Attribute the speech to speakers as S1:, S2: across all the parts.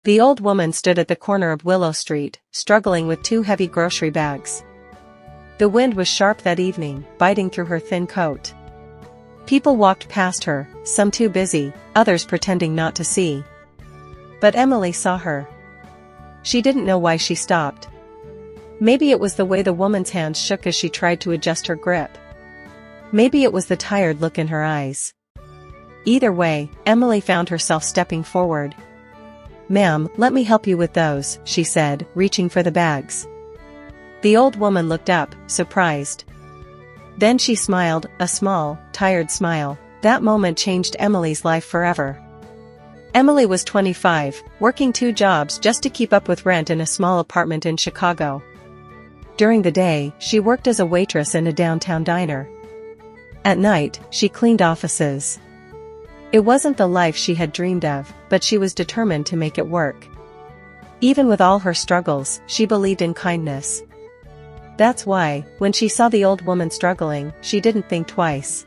S1: The old woman stood at the corner of Willow Street, struggling with 2 heavy grocery bags. The wind was sharp that evening, biting through her thin coat. People walked past her, some too busy, others pretending not to see. But Emily saw her. She didn't know why she stopped. Maybe it was the way the woman's hands shook as she tried to adjust her grip. Maybe it was the tired look in her eyes. Either way, Emily found herself stepping forward. "Ma'am, let me help you with those," she said, reaching for the bags. The old woman looked up, surprised. Then she smiled, a small, tired smile. That moment changed Emily's life forever. Emily was 25, working 2 jobs just to keep up with rent in a small apartment in Chicago. During the day, she worked as a waitress in a downtown diner. At night, she cleaned offices. It wasn't the life she had dreamed of, but she was determined to make it work. Even with all her struggles, she believed in kindness. That's why, when she saw the old woman struggling, she didn't think twice.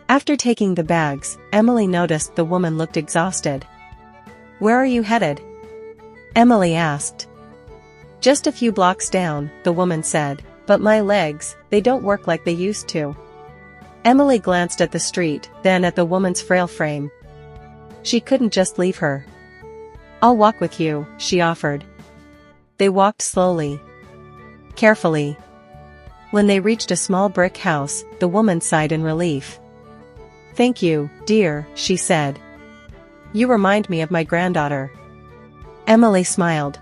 S1: After taking the bags, Emily noticed the woman looked exhausted. "Where are you headed?" Emily asked. "Just a few blocks down," the woman said, "but my legs, they don't work like they used to." Emily glanced at the street, then at the woman's frail frame. She couldn't just leave her. "I'll walk with you," she offered. They walked slowly. Carefully. When they reached a small brick house, the woman sighed in relief. "Thank you, dear," she said. "You remind me of my granddaughter." Emily smiled.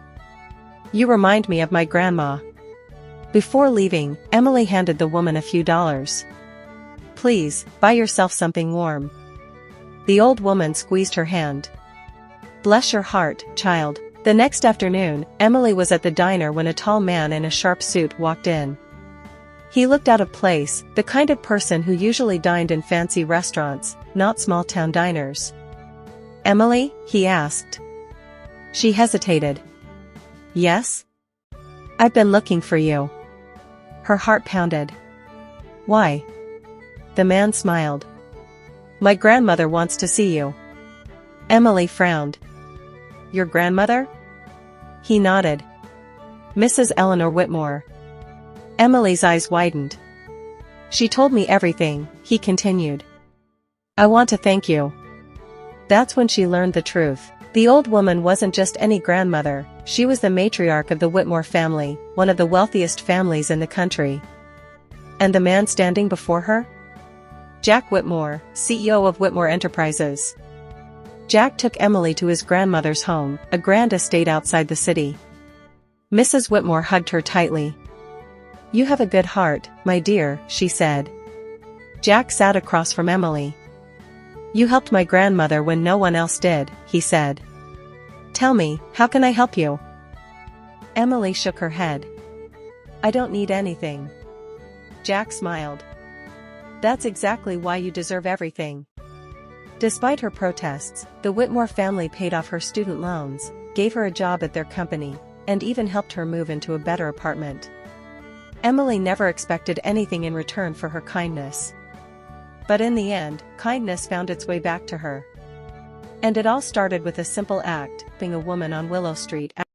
S1: "You remind me of my grandma." Before leaving, Emily handed the woman a few dollars. "Please, buy yourself something warm." The old woman squeezed her hand. "Bless your heart, child." The next afternoon, Emily was at the diner when a tall man in a sharp suit walked in. He looked out of place, the kind of person who usually dined in fancy restaurants, not small-town diners. "Emily?" he asked. She hesitated. "Yes? I've been looking for you." Her heart pounded. "Why?" The man smiled. "My grandmother wants to see you." Emily frowned. "Your grandmother?" He nodded. "Mrs. Eleanor Whitmore." Emily's eyes widened. "She told me everything," he continued. "I want to thank you." That's when she learned the truth. The old woman wasn't just any grandmother, she was the matriarch of the Whitmore family, one of the wealthiest families in the country. And the man standing before her? Jack Whitmore, CEO of Whitmore Enterprises. Jack took Emily to his grandmother's home, a grand estate outside the city. Mrs. Whitmore hugged her tightly. "You have a good heart, my dear," she said. Jack sat across from Emily. "You helped my grandmother when no one else did," he said. "Tell me, how can I help you?" Emily shook her head. "I don't need anything." Jack smiled. "That's exactly why you deserve everything." Despite her protests, the Whitmore family paid off her student loans, gave her a job at their company, and even helped her move into a better apartment. Emily never expected anything in return for her kindness. But in the end, kindness found its way back to her. And it all started with a simple act, being a woman on Willow Street.